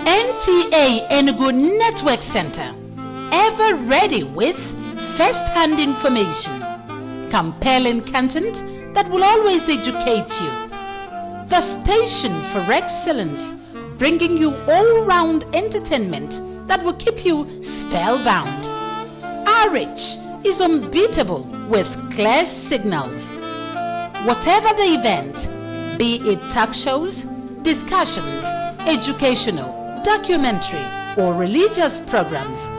NTA Enugu Network Center, ever ready with first-hand information, compelling content that will always educate you. The station for excellence, bringing you all-round entertainment that will keep you spellbound. Our reach is unbeatable with clear signals. Whatever the event, be it talk shows, discussions, educational, documentary, or religious programs,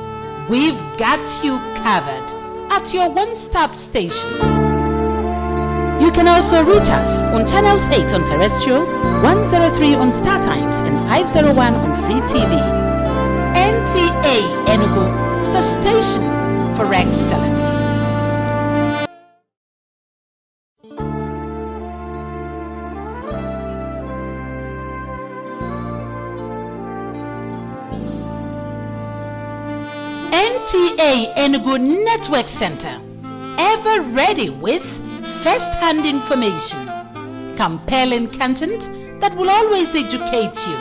we've got you covered at your one-stop station. You can also reach us on channels 8 on terrestrial, 103 on Star Times, and 501 on Free TV. NTA Enugu, the station for excellence. NTA Enugu Network Center, ever ready with first-hand information, compelling content that will always educate you.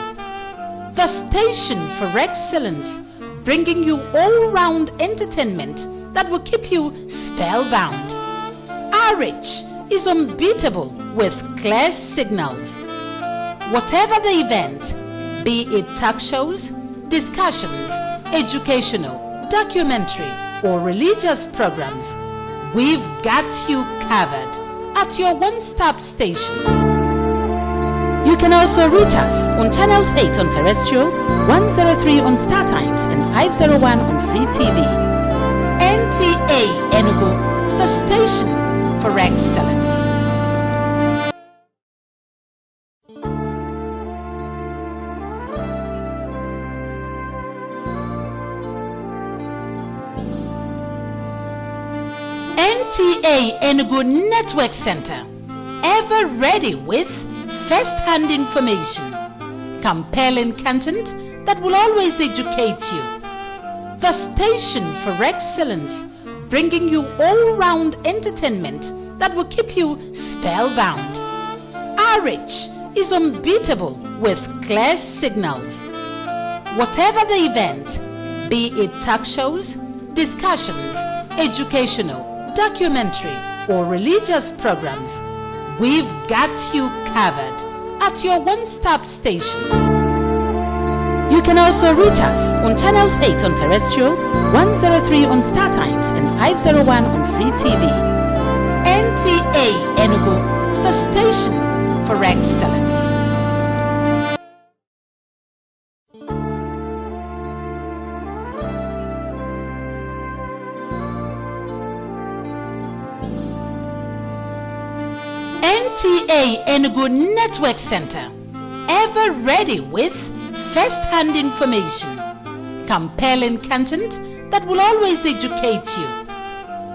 The station for excellence, bringing you all-round entertainment that will keep you spellbound. Our reach is unbeatable with clear signals. Whatever the event, be it talk shows, discussions, educational, documentary, or religious programs, we've got you covered at your one-stop station. You can also reach us on channels 8 on terrestrial, 103 on Star Times, and 501 on Free TV. NTA Enugu, the station for excellence. NTA Enugu Network Center, ever ready with first-hand information, compelling content that will always educate you. The station for excellence, bringing you all-round entertainment that will keep you spellbound. Our reach is unbeatable with clear signals. Whatever the event, be it talk shows, discussions, educational, documentary, or religious programs, we've got you covered at your one-stop station. You can also reach us on channels 8 on terrestrial, 103 on Star Times, and 501 on Free TV. NTA Enugu, the station for excellence. NTA Enugu Network Center, ever ready with first-hand information, compelling content that will always educate you.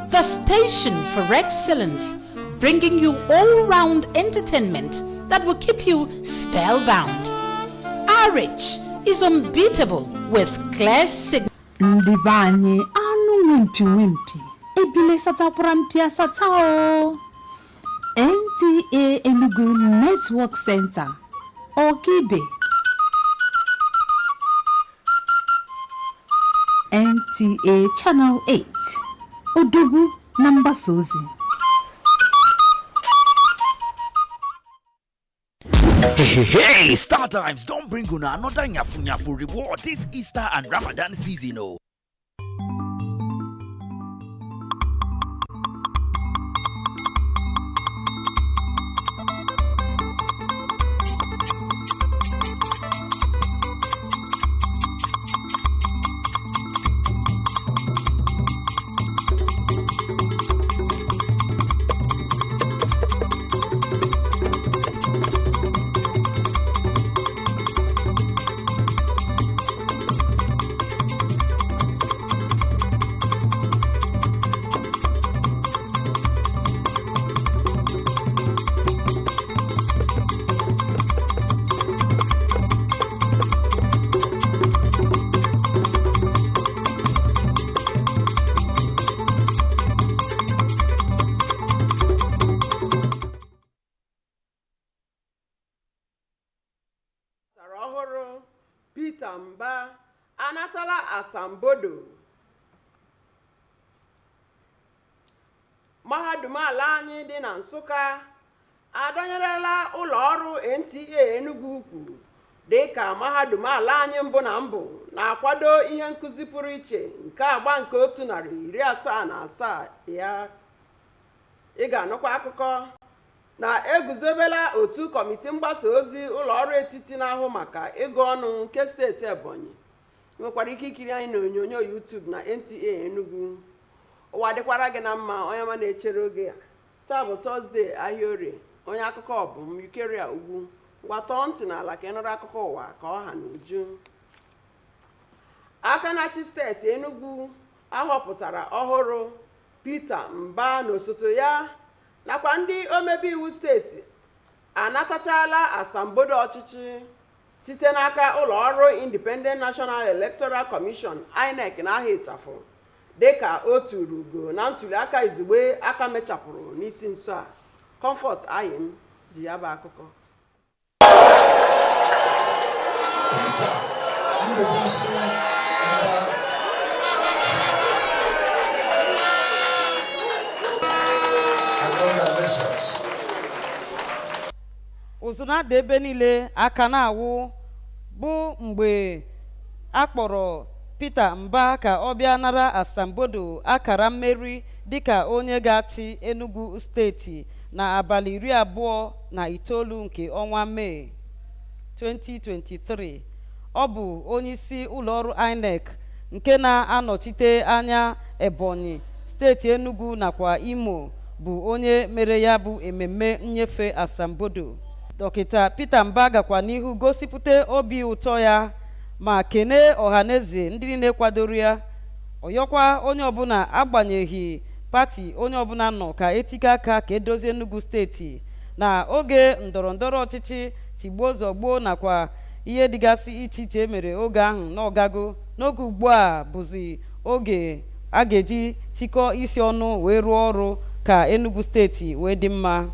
The station for excellence, bringing you all-round entertainment that will keep you spellbound. Our reach is unbeatable with clear signals. Ndibanye anu wimpi ebile satapura mpia satao. NTA Enugu Network Center, Okibe. NTA Channel 8, Odugu Number Sozi. Hey, Star Times don't bring you another nyafu reward this Easter and Ramadan season. Oh. asambodo. Mahadum ala anyị dị na Nsụka adọnyerela ụlọ ọrụ NTA Enugu ukwu dịka mahadum ala anyị mbụ na mbụ na-akwado ihe nkụzi pụrụ iche nke agba nke 177 ya. Ị ga-anụkwa akụkọ na eguzobela otu kọmiti mgbasa ozi ụlọ ọrụ etiti na-ahụ maka ịgụ ọnụ nke steeti Ebonyi. Nwekwara ike ikiri anyị na onyonyo YouTube na NTA Enugu. Ụwa dịkwara gị na mma onye ma na-echere oge a. Taa bụ Tọzdee ahịa Orie. Onye akụkọ bụ m Yukeria Ugwu. Ngwa tọọ ntị n'ala ka ị nụrụ akụkọ ụwa ka ọ ha n'uju. Aka na-achị steeti Enugu ahọpụtara ọhụrụ Peter Mba n'osote ya nakwa ndị omebe iwu steeti anatachala asambodo ọchịchị site n'aka ụlọ ọrụ Independent National Electoral Commission INEC n'aha ịchafụ dịka o turu ugo na ntuli aka izugbe aka mechapụrụ n'isi nso a. Comfort Ayim ji ya bụ akụkọ. ụzụ na-ada ebe niile aka na-awụ bụ mgbe a kpọrọ Peter Mba ka ọ bịa nara asambodo akara mmeri dịka onye ga-achị Enugu steeti na abalị 29 nke ọnwa Mee 2023. Ọ bụ onyeisi ụlọọrụ INEC nke na-anọchite anya Ebonyi, steeti Enugu nakwa Imo bụ onye mere ya bụ ememme nnyefe asambodo. Dọkịta Peter Mba gakwa n'ihu gosipụta obi ụtọ ya ma kene ọhaneze ndị niile kwadoro ya. Ọyọkwa onye ọbụla agbanyeghị pati onye ọbụla nọ ka etike aka ka edozie Enugu steeti na oge ndọrọndọrọ ọchịchị tigbuo zọgbuo nakwa ihe dịgasị iche iche emere oge ahụ n'ọgago. N'oge ugbu a bụzi oge a ga-eji tikọ isi ọnụ wee rụọ ọrụ ka Enugu steeti wee dị mma.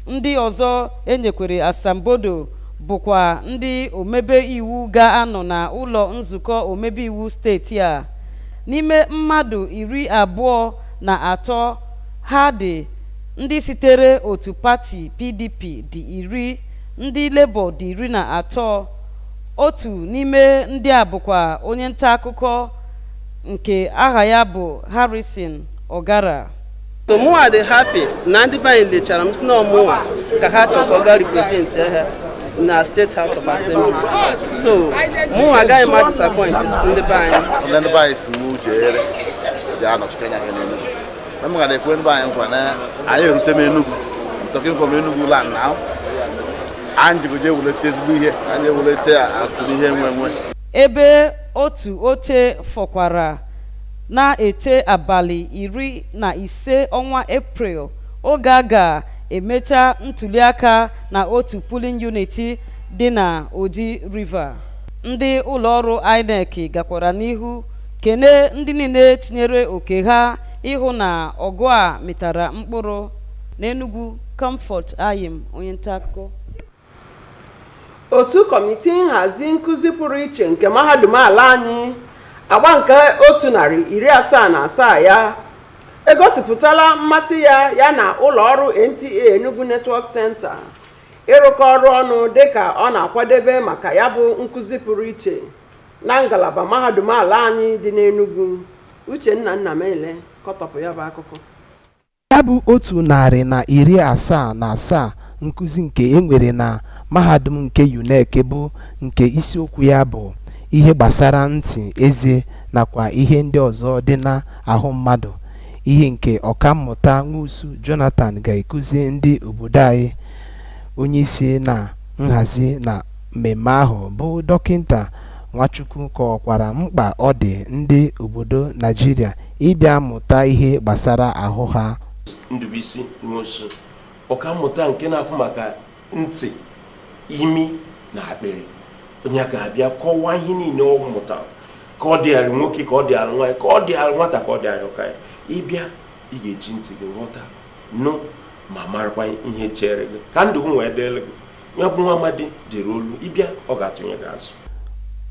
Ndị ọzọ enyekwere asambodo bụkwa ndị omebe iwu ga-anọ na ụlọ nzukọ omebe iwu steeti a. N'ime mmadụ 23 ha dị ndị sitere otu pati PDP dị 10, ndị Labour dị 13. Otu n'ime ndị a bụkwa onye nta akụkọ nke aha ya bụ Harrison Ogara. So mụnwa dị happy na ndị banyị lechara m si na ọmụnwa ka ha chọkọ ga represent ha na State House of Assembly. So mụnwa agaghị m disappoint ndị banyị. Ndị banyị si m jere ji anọchite anya ha n'Enugu. M ga na-ekwe ndị banyị nkwa na anyị erute m Enugu. I'm talking from Enugu land now. Anyị jigoje ewulete ezigbo ihe, anyị ewulete akụrụ ihe nwe. Ebe otu oche fọkwara na-eche abalị 15 ọnwa April oge a ga-emecha ntuliaka na otu polling unit dị na Oji River. Ndị ụlọọrụ INEC gakwara n'ihu kene ndị niile tinyere oke ha ịhụ na ọgụ a mitara mkpụrụ. N'Enugu, Comfort Ayim, onye nta akụkọ. Otu kọmiti nhazi nkụzi pụrụ iche nke mahadum ala anyị agba nke 177 ya egosipụtala mmasị ya na ụlọ ọrụ NTA Enugu Network Center ịrụkọ ọrụ ọnụ dịka ọ na-akwadebe maka ya bụ nkụzi pụrụ iche na ngalaba mahadum ala anyị dị n'Enugu. Uchenna Nnamele kọtọpụ ya bụ akụkọ. Ya bụ 177 nkụzi nke enwere na mahadum nke UNEC bụ nke isiokwu ya bụ ihe gbasara ntị, eze nakwa ihe ndị ọzọ dị na ahụ mmadụ. Ihe nke ọkammụta Nwosu Jonathan ga-ekuzi ndị obodo anyị. Onye isi na nhazi na mmemme ahụ bụ Dọkịta Nwachukwu kọwakwara mkpa ọ dị ndị obodo Naịjirịa ịbịa mụta ihe gbasara ahụ ha. Ndubuisi Nwosu, ọkammụta nke na-afụ maka ntị, imi na akpịrị, onye ga-abịa kọwaa ihe niile ọ mụtara, ka ọ dịara nwoke, ka ọ dịara nwaanyị, ka ọ dịara nwata, ka ọ dịara ọkaya. Ịbịa ị ga-eji ntị gị ghọta, nụ ma marakwa ihe chere gị ka ndụ nwee dịrị gị. Ya bụ nwa amadi jere olu, ịbịa ọ ga-atụnye gị azụ.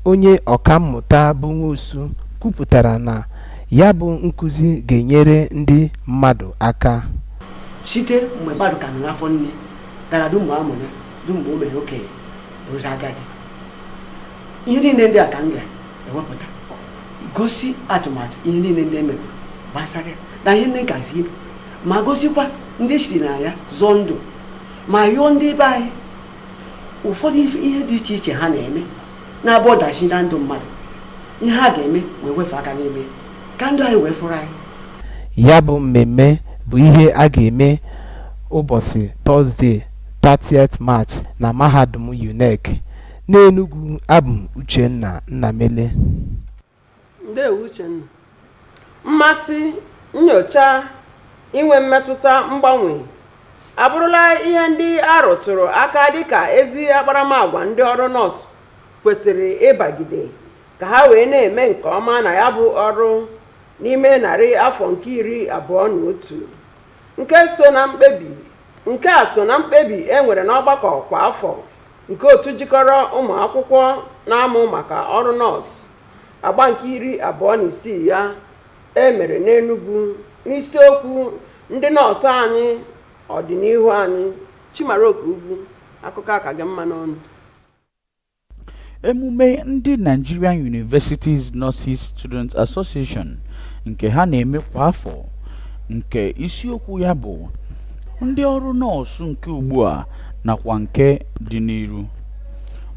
onye ọkammụta bụ Nwosu kwupụtara na ya bụ nkụzi ga-enyere ndị mmadụ aka site mgbe mmadụ ka nọ n'afọ nne gara dum mgbe amụrụ dum mgbe o mere okenye bụrụzi agadi. Ihe niile ndị a ka m ga-ewepụta gosi atụmatụ ihe niile ndị emegoro gbasara na ihe ndị nkazi ibe ma gosikwa ndị siri na ya zọọ ndụ ma yọọ ndị be anyị ụfọdụ ihe dị iche iche ha na-eme na-abụ ọdachi na ndụ mmadụ, ihe ha ga-eme wee wefe aka n'ime ka ndụ anyị wee fụrụ anyị. ya bụ mmemme bụ ihe a ga-eme ụbọchị Tọzdee 30th March na mahadum UNEC n'Enugu. Abụ m Uchenna Nnamele. Ndewo Uchenna. Mmasị, nyocha, inwe mmetụta mgbanwe abụrụla ihe ndị a rụtụrụ aka dịka ezi akparamagwa ndị ọrụ nọọsụ kwesịrị ịbagide ka ha wee na-eme nke ọma na ya bụ ọrụ n'ime narị afọ nke 21 nke a so na mkpebi e nwere n'ọgbakọ kwa afọ nke otu jikọrọ ụmụ akwụkwọ na-amụ maka ọrụ nọọsụ agba nke 26 ya e mere n'Enugu n'isiokwu ndị nọọsụ anyị ọdịnihu anyị. Chimaroke Ugwu, akụkọ aka gị mma n'ọnụ. Emume ndị Nigerian Universities Nurses Students Association nke ha na-eme kwa afọ, nke isiokwu ya bụ ndị ọrụ nọọsụ nke ugbu a nakwa nke dị n'iru,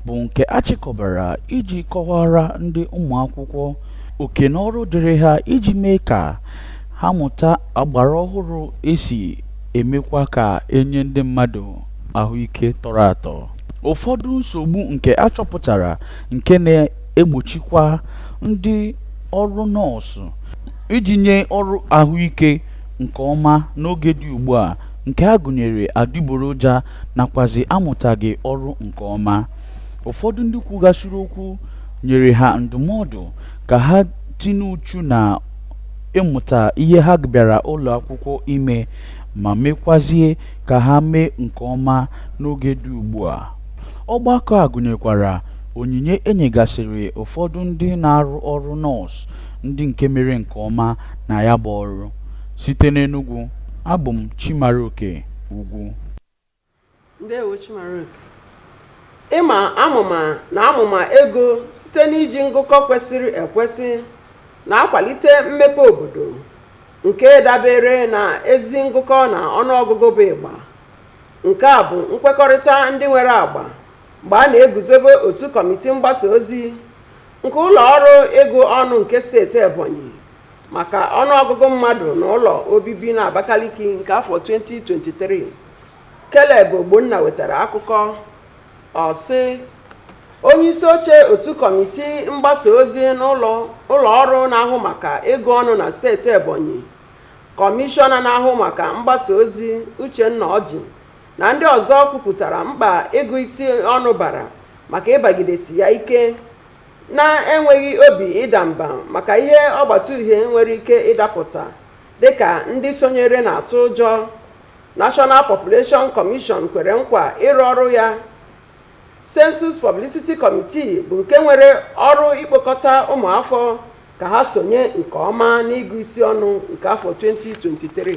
bụ nke achịkọbara iji kọwara ndị ụmụ akwụkwọ oke na ọrụ dịrị ha iji mee ka ha mụta agbara ọhụrụ esi emekwa ka enye ndị mmadụ ahụike tọrọ atọ. Ụfọdụ nsogbu nke achọpụtara nke na-egbochikwa ndị ọrụ nọọsụ iji nye ọrụ ahụike nke ọma n'oge dị ugbu a, nke a gụnyere adịgboroja nakwazi amụtaghị ọrụ nke ọma. Ụfọdụ ndị kwugasịrị okwu nyere ha ndụmọdụ ka ha tinye uchu na ịmụta ihe ha bịara ụlọ akwụkwọ ime ma mekwazie ka ha mee nke ọma n'oge dị ugbu a. Ọgbakọ a gụnyekwara onyinye enyegasịrị ụfọdụ ndị na-arụ ọrụ nọọsụ ndị nke mere nke ọma na ya bụ ọrụ. Site n'Enugu, abụ m Chimaroke Ugwu. Ndewo Chimaroke. Ịma amụma ego site n'iji ngụkọ kwesịrị ekwesị na-akwalite mmepe obodo nke dabere na ezi ngụkọ na ọnụọgụgụ bụ ịgba. Nke a bụ nkwekọrịta ndị nwere agba mgbe a na-eguzobe otu kọmiti mgbasa ozi nke ụlọ ọrụ ego ọnụ nke steeti Ebonyi maka ọnụọgụgụ mmadụ na ụlọ obibi na Abakaliki nke afọ 2023. Caleb Ogbonna wetara akụkọ. Ọ sị, onye isi oche otu kọmiti mgbasa ozi n'ụlọ ọrụ na-ahụ maka ego ọnụ na steeti Ebonyi, kọmishọna na-ahụ maka mgbasa ozi Uchenna Ọjị na ndị ọzọ kwupụtara mkpa ego isi ọnụ bara maka ịbagidesi ya ike na-enweghị obi ịda mba maka ihe ọgbata uhie nwere ike ịdapụta dịka ndị sonyere na-atụ ụjọ. National Population Commission kwere nkwa ịrụ ọrụ ya. Census Publicity Committee bụ nke nwere ọrụ ikpokọta ụmụafọ ka ha sonye nke ọma n'ịgụ isi ọnụ nke afọ 2023.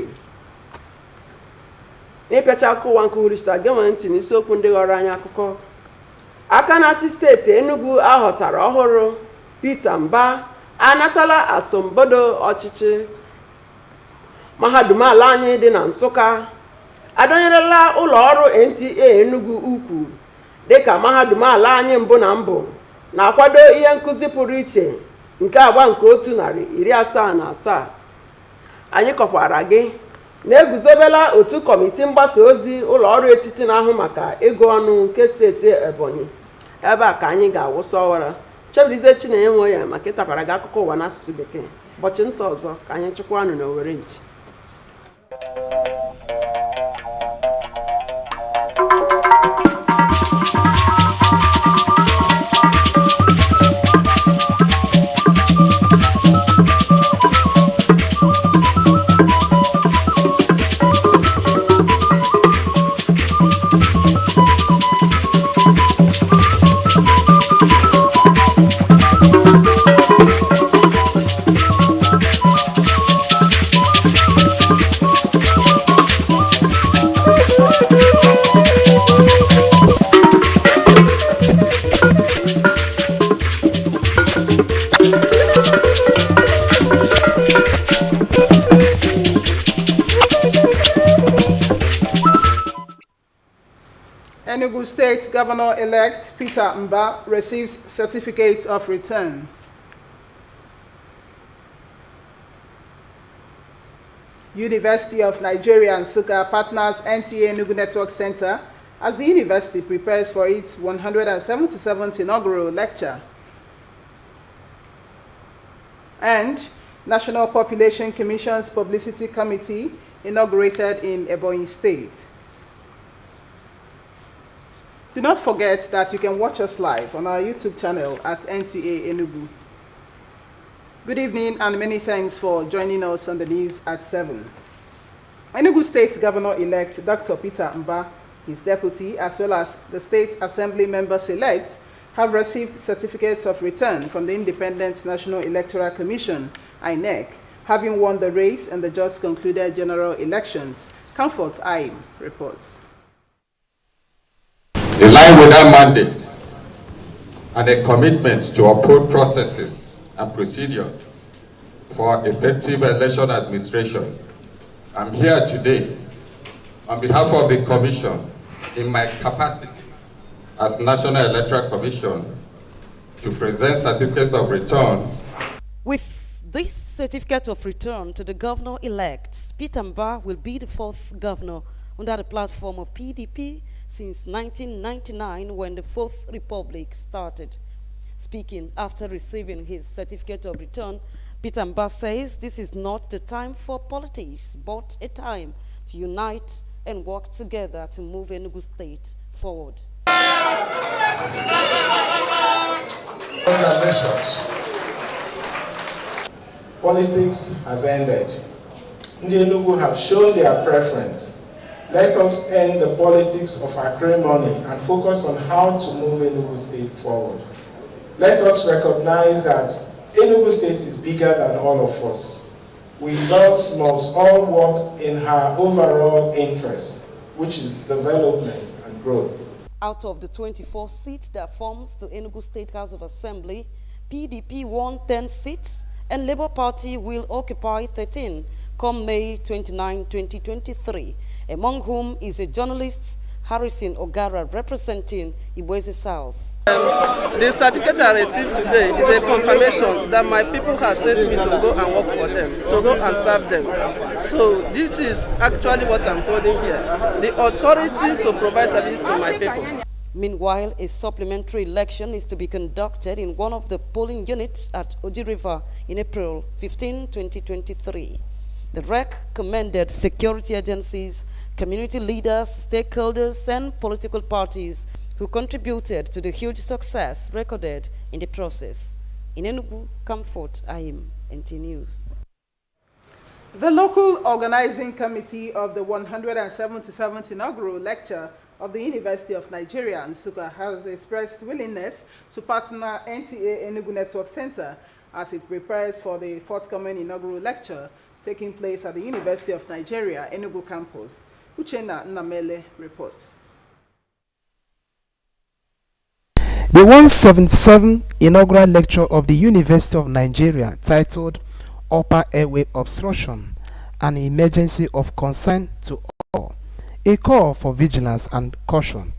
N'ịpịacha akụkọ ụwa nke uhuruchita, gee ntị n'isiokwu ndị ghọrọ anyị akụkọ. Aka na-achị steeti Enugu ahọtara ọhụrụ Peter Mba anatala asambodo ọchịchị. Mahadum ala anyị dị na Nsụka adọnyerela ụlọ ọrụ NTA Enugu ukwu dịka mahadum ala anyị mbụ na mbụ na-akwado ihe nkụzi pụrụ iche nke agba nke 177. Anyị kọkwara gị na-eguzobela otu kọmiti mgbasa ozi ụlọ ọrụ etiti na-ahụ maka ego ọnụ nke steeti Ebonyi. Ebe a ka anyị ga-awụsa ọwara. Chebirize Chinenye nwe ya maka ịtakwara gị akụkọ ụwa n'asụsụ Bekee. Ụbọchị nta ọzọ ka anyị chịkwa anụ n'Owere nchi. State Governor-elect Peter Mba receives certificate of return. University of Nigeria Nsukka partners NTA Enugu Network Center as the university prepares for its 177th inaugural lecture. And National Population Commission's Publicity Committee inaugurated in Ebonyi State. Do not forget that you can watch us live on our YouTube channel at NTA Enugu. Good evening and many thanks for joining us on the news at 7. Enugu State Governor-elect Dr. Peter Mba, his deputy, as well as the State Assembly members-elect have received certificates of return from the Independent National Electoral Commission, INEC, having won the race in the just concluded general elections. Comfort Aim reports. In line with that mandate and a commitment to uphold processes and procedures for effective election administration, I'm here today on behalf of the Commission in my capacity as National Electoral Commission to present certificates of return. With this certificate of return to the governor-elect, Peter Mba will be the fourth governor under the platform of PDP since 1999 when the Fourth Republic started. Speaking after receiving his certificate of return, Peter Mba says this is not the time for politics, but a time to unite and work together to move Enugu State forward. Congratulations. Politics has ended. The Enugu have shown their preference. Let us end the politics of acrimony and focus on how to move Enugu State forward. Let us recognize that Enugu State is bigger than all of us. We thus must all work in her overall interest, which is development and growth. Out of the 24 seats that forms the Enugu State House of Assembly, PDP won 10 seats and Labour Party will occupy 13 come May 29, 2023, among whom is a journalist, Harrison Ogara, representing Iweze South. The certificate I received today is a confirmation that my people have sent me to go and work for them, to go and serve them. So this is actually what I'm holding here, the authority to provide services to my people. Meanwhile, a supplementary election is to be conducted in one of the polling units at Oji River in April 15, 2023. The REC commended security agencies, community leaders, stakeholders, and political parties who contributed to the huge success recorded in the process. In Enugu, Comfort Aim, NT News. The local organizing committee of the 177th inaugural lecture of the University of Nigeria Nsukka has expressed willingness to partner NTA Enugu Network Center as it prepares for the forthcoming inaugural lecture taking place at the University of Nigeria Enugu campus. Uchenna Nnamele reports. The 177th inaugural lecture of the University of Nigeria, titled Upper Airway Obstruction, an Emergency of Concern to All, a call for vigilance and caution.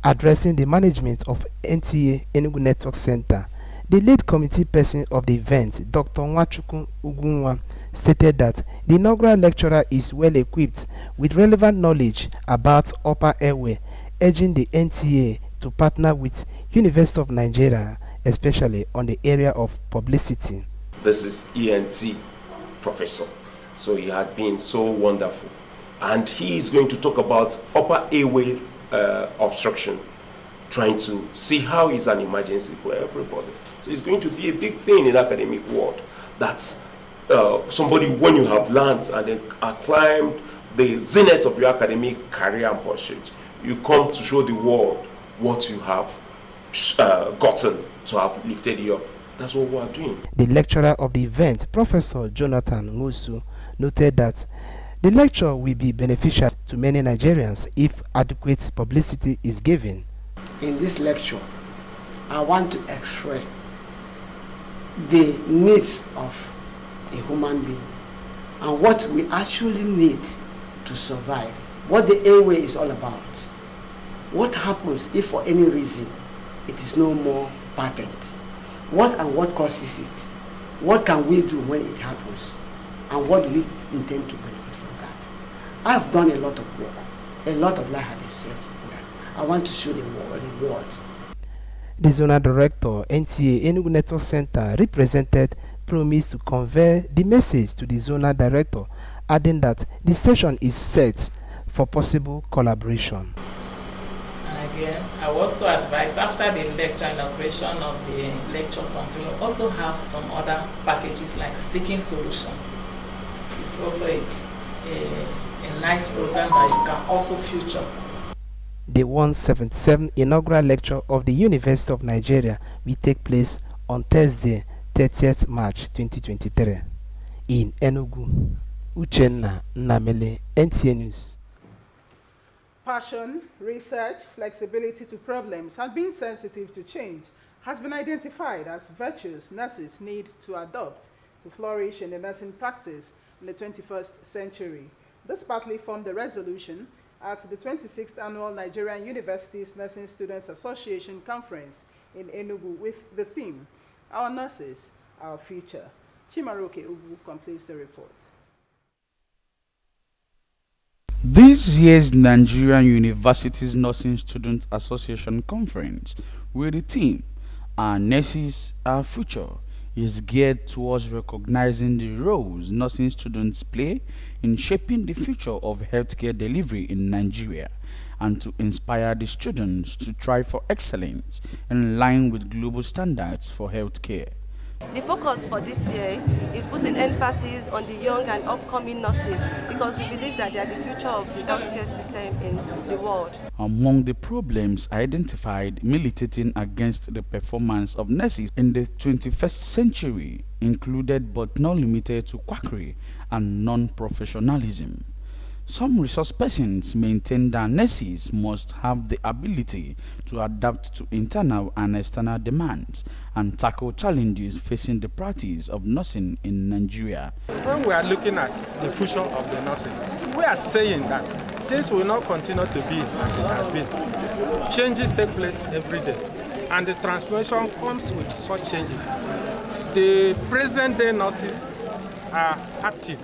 Addressing the management of NTA Enugu Network Center, the lead committee person of the event, Dr. Nwachukwu Ugunwa, stated that the inaugural lecturer is well equipped with relevant knowledge about upper airway, urging the NTA to partner with University of Nigeria, especially on the area of publicity. This is ENT professor, so he has been so wonderful, and he is going to talk about upper airway obstruction, trying to see how it's an emergency for everybody. So it's going to be a big thing in academic world. That's somebody, when you have learned and then climbed the zenith of your academic career and pursuit, you come to show the world what you have gotten to have lifted you up. That's what we are doing. The lecturer of the event, Professor Jonathan Ngusu, noted that the lecture will be beneficial to many Nigerians if adequate publicity is given. In this lecture, I want to express the needs of a human being and what we actually need to survive, what the airway is all about. What happens if for any reason it is no more patent? What causes it? What can we do when it happens? And what do we intend to benefit from that? I have done a lot of work. A lot of life has been saved in that. I want to show the world. The Zonal Director, NTA Enugu Network Center, represented promised to convey the message to the Zonal Director, adding that the station is set for possible collaboration. And again, I also advised after the lecture inauguration of the lecture something, we also have some other packages like Seeking Solution. It's also a nice program that you can also feature. The 177th inaugural lecture of the University of Nigeria will take place on Thursday, 30th March 2023 in Enugu. Uchenna Namele, NTA News. Passion, research, flexibility to problems, and being sensitive to change has been identified as virtues nurses need to adopt to flourish in the nursing practice in the 21st century. This partly formed the resolution at the 26th Annual Nigerian Universities Nursing Students Association Conference in Enugu with the theme, Our Nurses, Our Future. Chimaroke Ugu completes the report. This year's Nigerian Universities Nursing Students Association Conference, with the theme, Our Nurses, Our Future, is geared towards recognizing the roles nursing students play in shaping the future of healthcare delivery in Nigeria, and to inspire the students to strive for excellence in line with global standards for healthcare. The focus for this year is putting emphasis on the young and upcoming nurses because we believe that they are the future of the healthcare system in the world. Among the problems identified militating against the performance of nurses in the 21st century included but not limited to quackery and non-professionalism. Some resource persons maintain that nurses must have the ability to adapt to internal and external demands and tackle challenges facing the practice of nursing in Nigeria. When we are looking at the future of the nurses, we are saying that things will not continue to be as it has been. Changes take place every day, and the transformation comes with such changes. The present day nurses are active,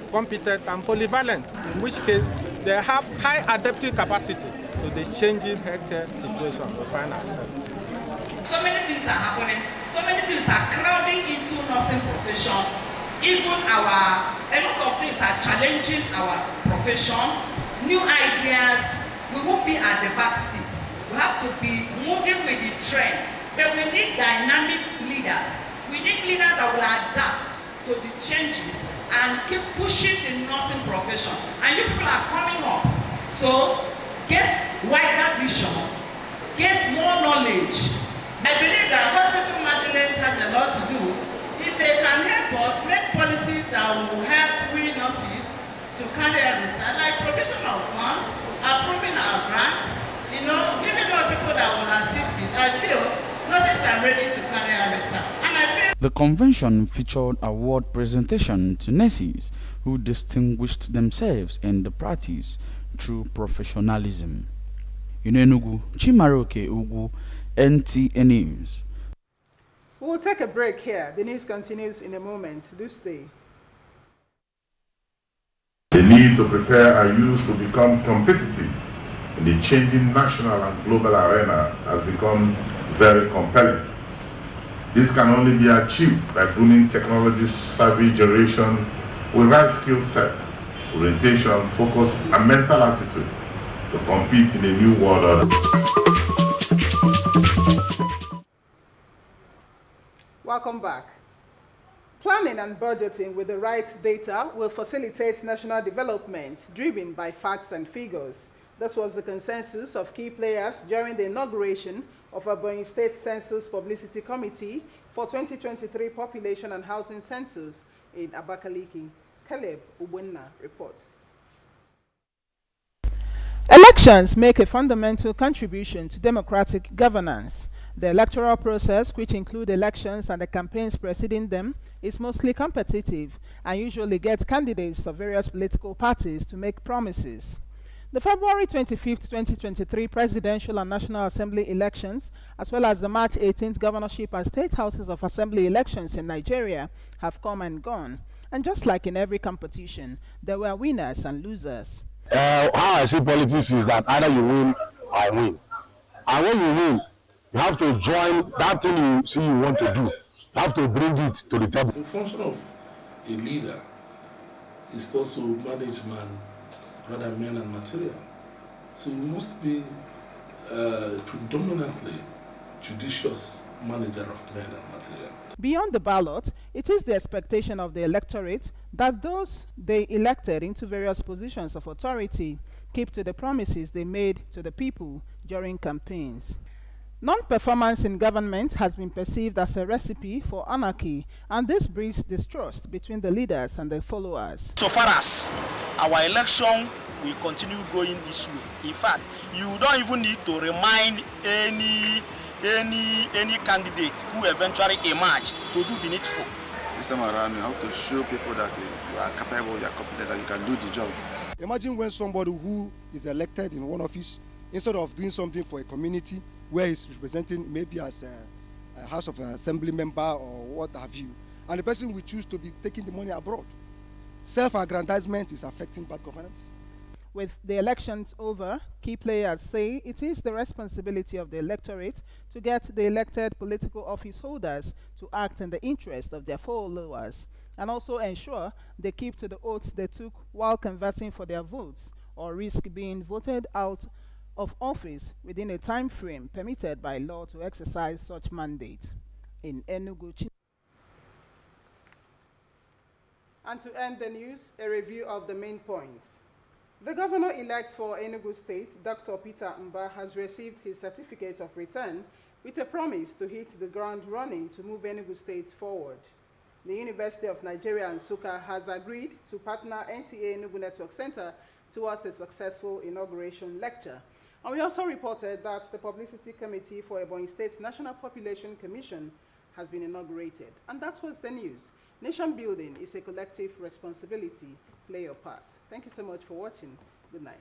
competent and polyvalent, in which case they have high adaptive capacity to the changing healthcare situation we find ourselves. So many things are happening, so many things are crowding into nursing profession. Even a lot of things are challenging our profession. New ideas, we won't be at the back seat. We have to be moving with the trend. But we need dynamic leaders. We need leaders that will adapt to the changes and keep pushing the nursing profession. And you people are coming up. So get wider vision, get more knowledge. I believe that hospital management has a lot to do. If they can help us make policies that will help we nurses to carry out research, like provision of funds, approving our grants, giving us people that will assist it. I feel nurses are ready to carry out research. And I feel the convention featured award presentation to nurses who distinguished themselves in the practice through professionalism. In Enugu, Chimaroke Ugu, NTA News. We'll take a break here. The news continues in a moment. Do stay. The need to prepare our youth to become competitive in the changing national and global arena has become very compelling. This can only be achieved by bringing technology-savvy generation with right skill set, orientation, focus, and mental attitude to compete in a new world order. Welcome back. Planning and budgeting with the right data will facilitate national development driven by facts and figures. This was the consensus of key players during the inauguration of Ebonyi State Census Publicity Committee for 2023 Population and Housing Census in Abakaliki. Caleb Ubunna reports. Elections make a fundamental contribution to democratic governance. The electoral process, which include elections and the campaigns preceding them, is mostly competitive and usually gets candidates of various political parties to make promises. The February 25, 2023 presidential and National Assembly elections, as well as the March 18th governorship and state houses of assembly elections in Nigeria, have come and gone. And just like in every competition, there were winners and losers. How I see politics is that either you win or I win. And when you win, you have to join that thing you see you want to do. You have to bring it to the table. The function of a leader is also manage man, rather men and material. So you must be predominantly judicious manager of men and material. Beyond the ballot, it is the expectation of the electorate that those they elected into various positions of authority keep to the promises they made to the people during campaigns. Non-performance in government has been perceived as a recipe for anarchy, and this breeds distrust between the leaders and their followers. So far as our election will continue going this way, in fact, you don't even need to remind any candidate who eventually emerge to do the needful. This time around, you have to show people that you are capable, you are competent, that you can do the job. Imagine when somebody who is elected in one office, instead of doing something for a community where he's representing maybe as a House of Assembly member or what have you, and the person will choose to be taking the money abroad. Self-aggrandizement is affecting bad governance. With the elections over, key players say it is the responsibility of the electorate to get the elected political office holders to act in the interest of their followers, and also ensure they keep to the oaths they took while conversing for their votes, or risk being voted out of office within a time frame permitted by law to exercise such mandate. In Enugu. And to end the news, a review of the main points. The governor-elect for Enugu State, Dr. Peter Mba, has received his certificate of return with a promise to hit the ground running to move Enugu State forward. The University of Nigeria Nsukka has agreed to partner NTA Enugu Network Center towards a successful inauguration lecture. And we also reported that the Publicity Committee for Ebonyi State's National Population Commission has been inaugurated. And that was the news. Nation building is a collective responsibility. Play your part. Thank you so much for watching. Good night.